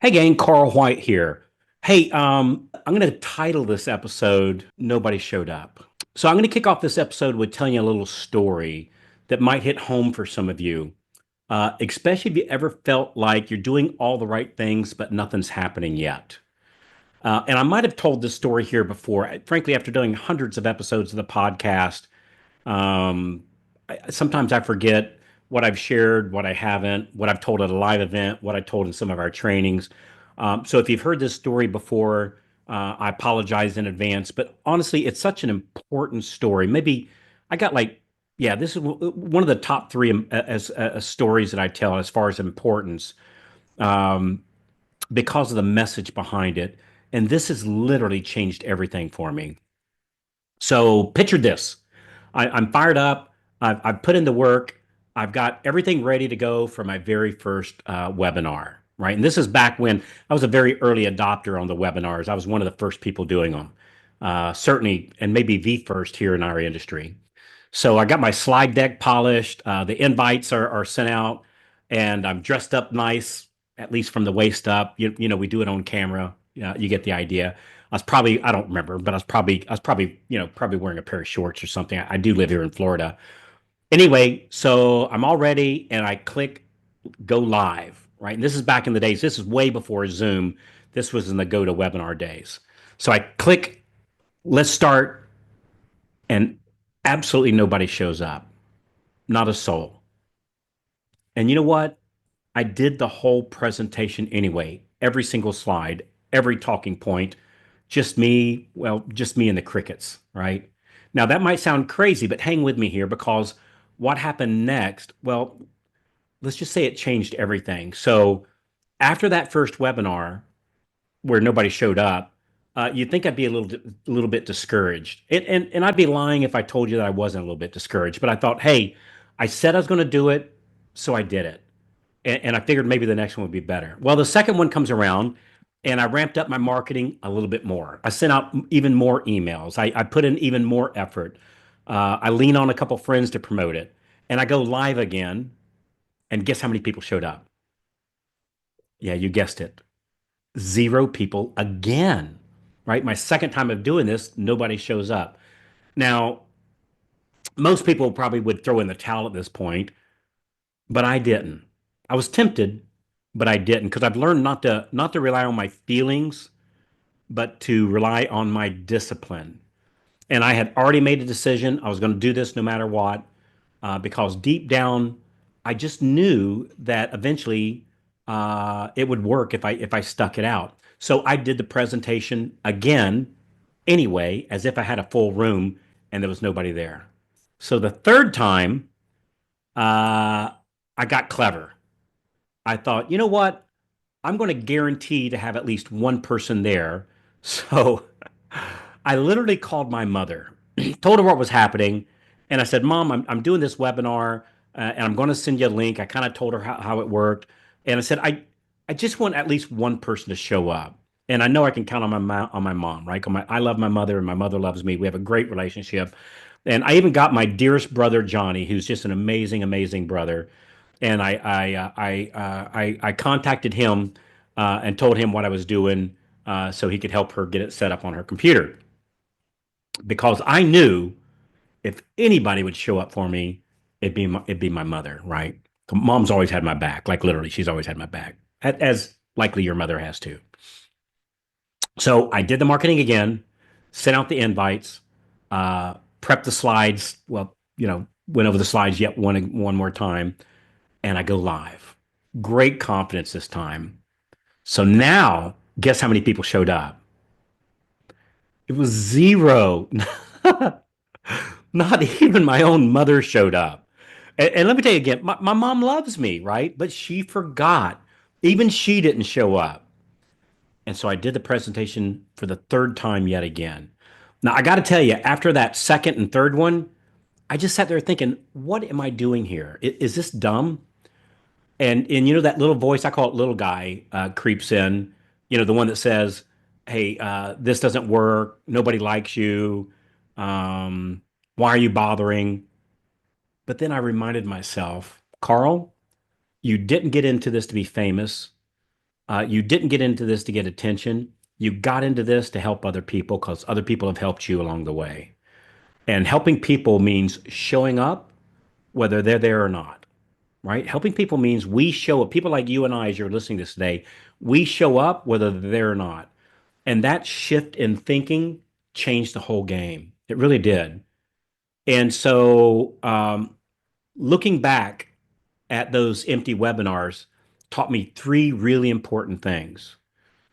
Hey gang, Carl White here. Hey, I'm going to title this episode Nobody Showed Up. So I'm going to kick off this episode with telling you a little story that might hit home for some of you, especially if you ever felt like you're doing all the right things, but nothing's happening yet. And I might have told this story here before. Frankly, after doing hundreds of episodes of the podcast, um, sometimes I forget what I've shared, what I haven't, what I've told at a live event, what I told in some of our trainings. So if you've heard this story before, I apologize in advance. But honestly, it's such an important story. Maybe I got like, yeah, this is one of the top three as stories that I tell as far as importance, um, because of the message behind it. And this has literally changed everything for me. So picture this. I'm fired up. I've put in the work. I've got everything ready to go for my very first webinar, right? And this is back when I was a very early adopter on the webinars. I was one of the first people doing them, certainly, and maybe the first here in our industry. So I got my slide deck polished. The invites are sent out, and I'm dressed up nice, at least from the waist up. You know, we do it on camera. You get the idea. I don't remember, but probably wearing a pair of shorts or something. I do live here in Florida. Anyway, so I'm all ready and I click go live, right? And this is back in the days. This is way before Zoom. This was in the go to webinar days. So I click, let's start, and absolutely nobody shows up, not a soul. And you know what? I did the whole presentation anyway, every single slide, every talking point, just me and the crickets, right? Now, that might sound crazy, but hang with me here because what happened next? Well, let's just say it changed everything. So, after that first webinar where nobody showed up, you'd think I'd be a little bit discouraged. And I'd be lying if I told you that I wasn't a little bit discouraged. But I thought, hey, I said I was going to do it, so I did it and I figured maybe the next one would be better. Well, the second one comes around, and I ramped up my marketing a little bit more. I sent out even more emails. I put in even more effort. I lean on a couple friends to promote it, and I go live again. And guess how many people showed up? Yeah, you guessed it. Zero people again. Right? My second time of doing this, nobody shows up. Now, most people probably would throw in the towel at this point, but I didn't. I was tempted, but I didn't because I've learned not to rely on my feelings, but to rely on my discipline. And I had already made a decision. I was going to do this no matter what, because deep down, I just knew that eventually it would work if I stuck it out. So I did the presentation again anyway, as if I had a full room and there was nobody there. So the third time, uh, I got clever. I thought, you know what? I'm going to guarantee to have at least one person there. So I literally called my mother, told her what was happening, and I said, Mom, I'm doing this webinar and I'm going to send you a link. I kind of told her how it worked. And I said, I just want at least one person to show up. And I know I can count on my mom, right? I love my mother and my mother loves me. We have a great relationship. And I even got my dearest brother, Johnny, who's just an amazing, amazing brother. And I contacted him and told him what I was doing so he could help her get it set up on her computer because I knew if anybody would show up for me, it'd be my mother, right? Mom's always had my back, like literally, she's always had my back, as likely your mother has too. So I did the marketing again, sent out the invites, prepped the slides. Well, went over the slides yet one more time, and I go live. Great confidence this time. So now, guess how many people showed up? It was zero. Not even my own mother showed up. And let me tell you again, my mom loves me, right? But she forgot. Even she didn't show up. And so I did the presentation for the third time yet again. Now, I got to tell you, after that second and third one, I just sat there thinking, what am I doing here? Is this dumb? And that little voice, I call it little guy, creeps in. The one that says, "Hey, this doesn't work. Nobody likes you. Um, why are you bothering?" But then I reminded myself, Carl, you didn't get into this to be famous. You didn't get into this to get attention. You got into this to help other people because other people have helped you along the way. And helping people means showing up, whether they're there or not, right? Helping people means we show up. People like you and I, as you're listening to this today, we show up whether they're there or not. And that shift in thinking changed the whole game. It really did. And so, looking back at those empty webinars taught me three really important things.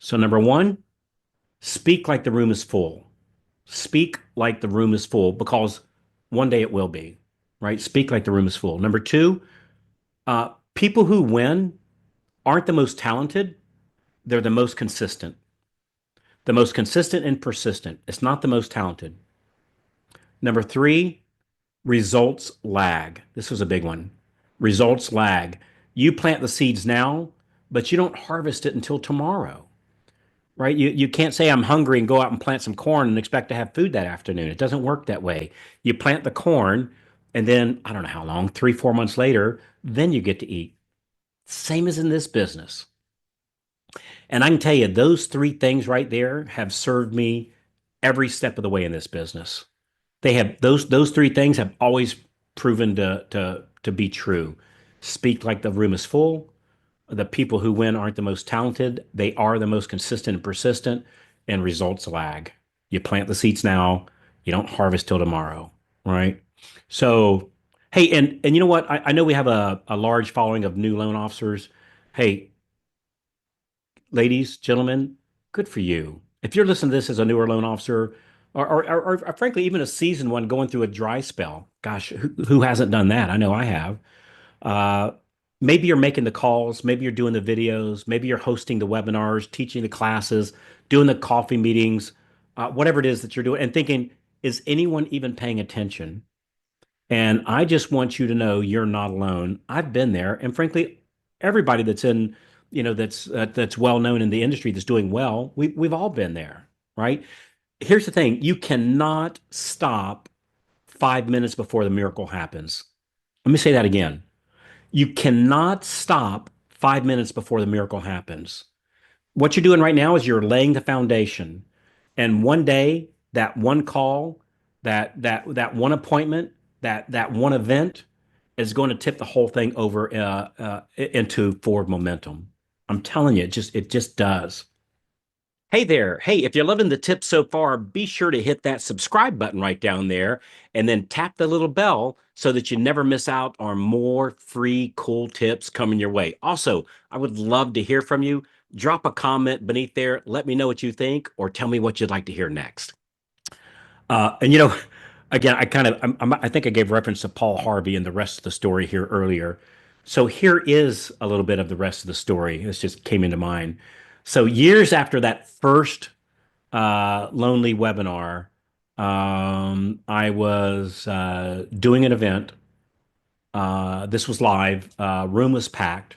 So, number one, speak like the room is full. Speak like the room is full because one day it will be, right? Speak like the room is full. Number two, people who win aren't the most talented, they're the most consistent and persistent. It's not the most talented. Number three, results lag. This was a big one. Results lag. You plant the seeds now, but you don't harvest it until tomorrow, right? You can't say I'm hungry and go out and plant some corn and expect to have food that afternoon. It doesn't work that way. You plant the corn, and then I don't know how long, 3, 4 months later, then you get to eat. Same as in this business. And I can tell you, those three things right there have served me every step of the way in this business. They have those three things have always proven to be true. Speak like the room is full. The people who win aren't the most talented. They are the most consistent and persistent, and results lag. You plant the seeds now, you don't harvest till tomorrow, right? So, hey, and you know what? I know we have a large following of new loan officers. Hey, ladies, gentlemen, good for you. If you're listening to this as a newer loan officer, or frankly, even a seasoned one going through a dry spell, gosh, who hasn't done that? I know I have. Uh, Maybe you're making the calls, maybe you're doing the videos, maybe you're hosting the webinars, teaching the classes, doing the coffee meetings, whatever it is that you're doing, and thinking, is anyone even paying attention? And I just want you to know you're not alone. I've been there, and frankly, everybody that's in, that's well known in the industry that's doing well, we've all been there, right? Here's the thing: you cannot stop 5 minutes before the miracle happens. Let me say that again. You cannot stop 5 minutes before the miracle happens. What you're doing right now is you're laying the foundation. And one day, that one call, that one appointment, that one event is going to tip the whole thing over into forward momentum. I'm telling you, it just does. Hey there. Hey, if you're loving the tips so far, be sure to hit that subscribe button right down there and then tap the little bell so that you never miss out on more free, cool tips coming your way. Also, I would love to hear from you. Drop a comment beneath there. Let me know what you think or tell me what you'd like to hear next. And again, I think I gave reference to Paul Harvey and the rest of the story here earlier. So here is a little bit of the rest of the story. This just came into mind. So years after that first lonely webinar, I was doing an event. This was live. Room was packed.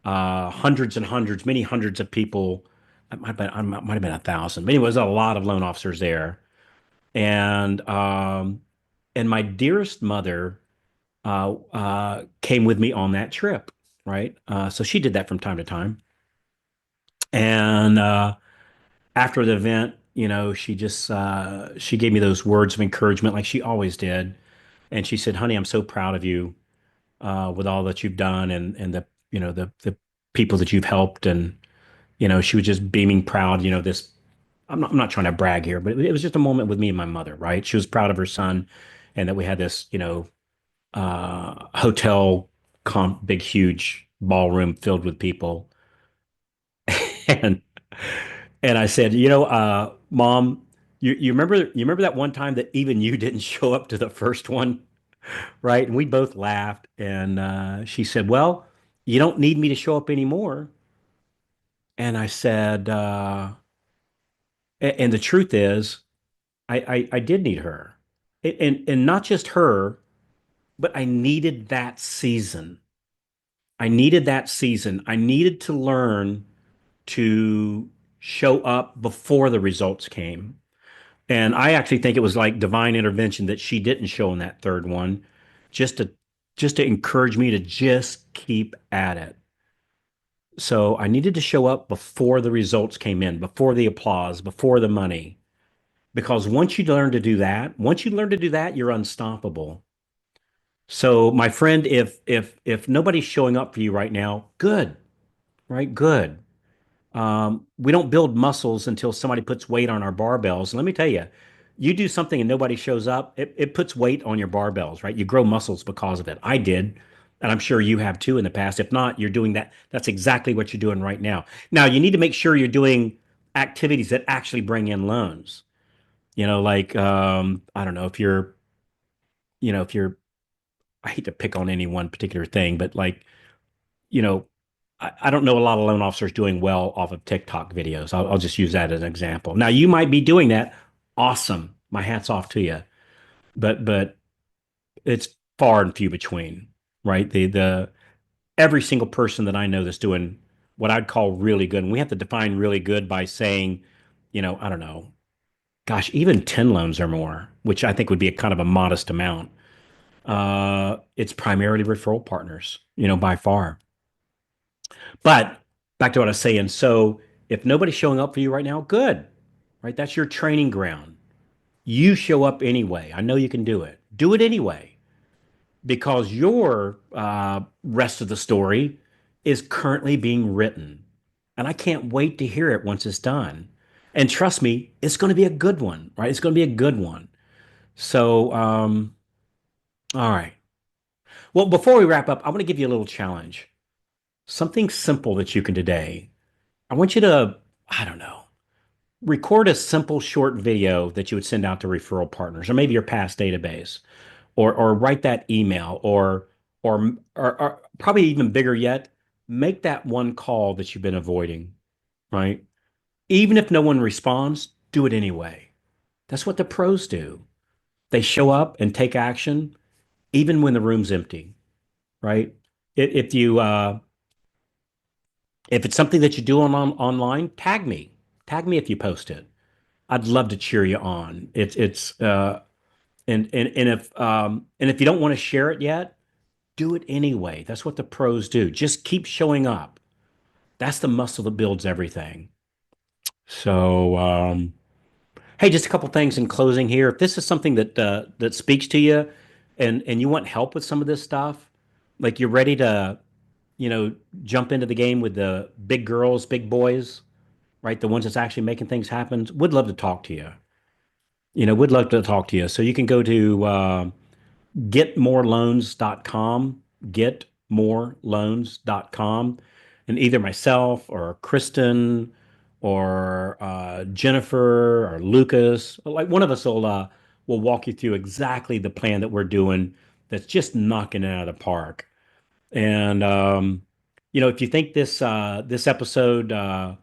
Hundreds and hundreds, many hundreds of people. It might have been 1,000. But anyway, there was a lot of loan officers there, and my dearest mother came with me on that trip, right? So she did that from time to time, and after the event, she gave me those words of encouragement, like she always did, and she said, "Honey, I'm so proud of you with all that you've done, and the people that you've helped." And she was just beaming proud. This I'm not trying to brag here, but it was just a moment with me and my mother, right? She was proud of her son, and that we had this, hotel big, huge ballroom filled with people. And and I said, Mom, you remember that one time that even you didn't show up to the first one, right? And we both laughed. And she said, well, you don't need me to show up anymore. And I said, and the truth is, I did need her, and not just her, but I needed that season. I needed that season. I needed to learn to show up before the results came. And I actually think it was like divine intervention that she didn't show in that third one, just to just to encourage me to just keep at it. So I needed to show up before the results came in, before the applause, before the money. Because once you learn to do that, you're unstoppable. So my friend, if nobody's showing up for you right now, good, right? Good. We don't build muscles until somebody puts weight on our barbells. And let me tell you, you do something and nobody shows up, it puts weight on your barbells, right? You grow muscles because of it. I did, and I'm sure you have too in the past. If not, you're doing that. That's exactly what you're doing right now. Now, you need to make sure you're doing activities that actually bring in loans. Like I don't know if you're I hate to pick on any one particular thing, but like, you know, I don't know a lot of loan officers doing well off of TikTok videos. I'll just use that as an example. Now, you might be doing that. Awesome. My hat's off to you. But it's far and few between, right? The every single person that I know that's doing what I'd call really good, and we have to define really good by saying, I don't know, gosh, even 10 loans or more, which I think would be a kind of a modest amount. It's primarily referral partners, by far. But back to what I was saying. So if nobody's showing up for you right now, good, right? That's your training ground. You show up anyway. I know you can do it. Do it anyway because your rest of the story is currently being written. And I can't wait to hear it once it's done. And trust me, it's going to be a good one, right? It's going to be a good one. So, all right. Well, before we wrap up, I want to give you a little challenge. Something simple that you can today. I want you to, I don't know, record a simple short video that you would send out to referral partners or maybe your past database or write that email or probably even bigger yet, make that one call that you've been avoiding, right? Even if no one responds, do it anyway. That's what the pros do. They show up and take action even when the room's empty, right? If you if it's something that you do online, tag me. Tag me if you post it. I'd love to cheer you on. It's and if you don't want to share it yet, do it anyway. That's what the pros do. Just keep showing up. That's the muscle that builds everything. So, hey, just a couple things in closing here. If this is something that speaks to you, and you want help with some of this stuff, like you're ready to, you know, jump into the game with the big girls, big boys, right? The ones that's actually making things happen. Would love to talk to you. Would love to talk to you. So you can go to getmoreloans.com, getmoreloans.com. And either myself or Kristen or Jennifer or Lucas, like one of us will walk you through exactly the plan that we're doing that's just knocking it out of the park. And if you think this episode uh,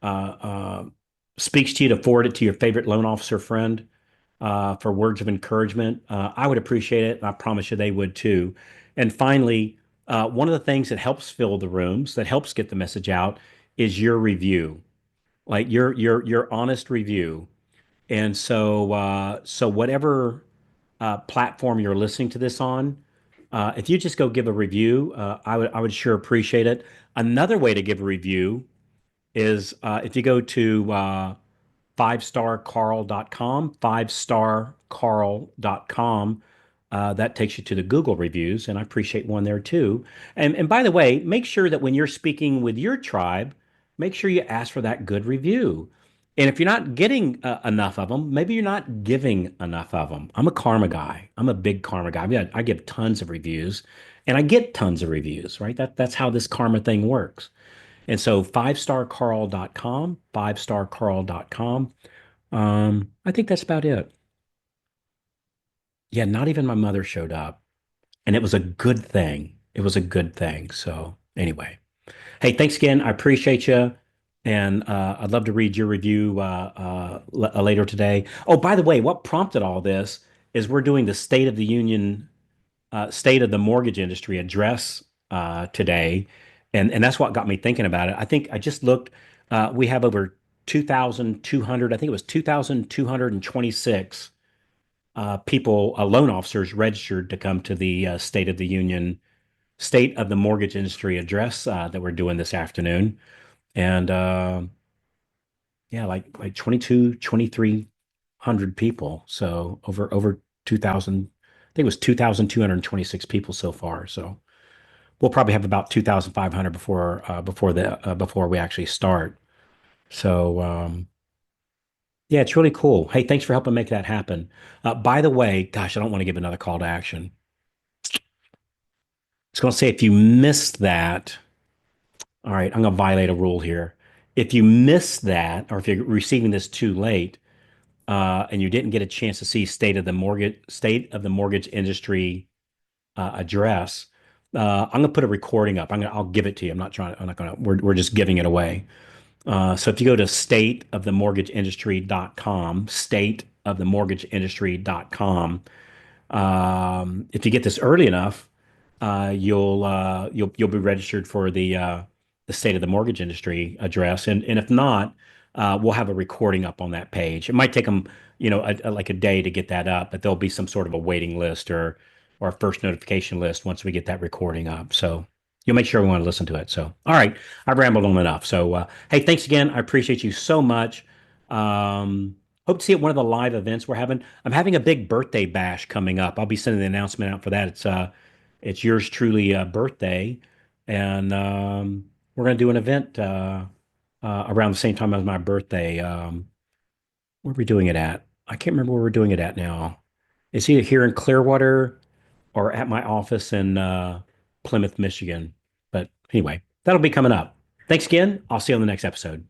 uh, speaks to you, to forward it to your favorite loan officer friend for words of encouragement, I would appreciate it. And I promise you they would too. And finally, one of the things that helps fill the rooms, that helps get the message out, is your review, like your honest review. And so whatever platform you're listening to this on, if you just go give a review, I would sure appreciate it. Another way to give a review is if you go to fivestarcarl.com, fivestarcarl.com. That takes you to the Google reviews, and I appreciate one there too. And by the way, make sure that when you're speaking with your tribe, make sure you ask for that good review. And if you're not getting enough of them, maybe you're not giving enough of them. I'm a karma guy. I'm a big karma guy. I give tons of reviews, and I get tons of reviews. Right? That's how this karma thing works. And so fivestarcarl.com, fivestarcarl.com. I think that's about it. Yeah, not even my mother showed up. And it was a good thing. It was a good thing. So anyway, hey, thanks again. I appreciate you. And I'd love to read your review later today. Oh, by the way, what prompted all this is we're doing the State of the Union, State of the Mortgage Industry address today. And that's what got me thinking about it. I think I just looked, we have over 2,200, I think it was 2,226 people, loan officers registered to come to the State of the Union state of the mortgage industry address that we're doing this afternoon. And yeah, like 2,300 people. So over 2,000, I think it was 2,226 people so far. So we'll probably have about 2,500 before we actually start. So yeah, it's really cool. Hey, thanks for helping make that happen. By the way, gosh, I don't want to give another call to action. It's going to say if you missed that, all right, I'm going to violate a rule here. If you miss that, or if you're receiving this too late, and you didn't get a chance to see state of the mortgage industry address, I'm gonna put a recording up. I'll give it to you. I'm not gonna. We're just giving it away. So if you go to stateofthemortgageindustry.com, if you get this early enough, you'll be registered for the state of the mortgage industry address, and if not, we'll have a recording up on that page. It might take them, like a day to get that up, but there'll be some sort of a waiting list or a first notification list once we get that recording up. So you'll make sure we want to listen to it. So all right, I've rambled on enough. So hey, thanks again. I appreciate you so much. Hope to see you at one of the live events we're having. I'm having a big birthday bash coming up. I'll be sending the announcement out for that. It's yours truly birthday, and we're going to do an event around the same time as my birthday. Where are we doing it at? I can't remember where we're doing it at now. It's either here in Clearwater or at my office in Plymouth, Michigan. But anyway, that'll be coming up. Thanks again. I'll see you on the next episode.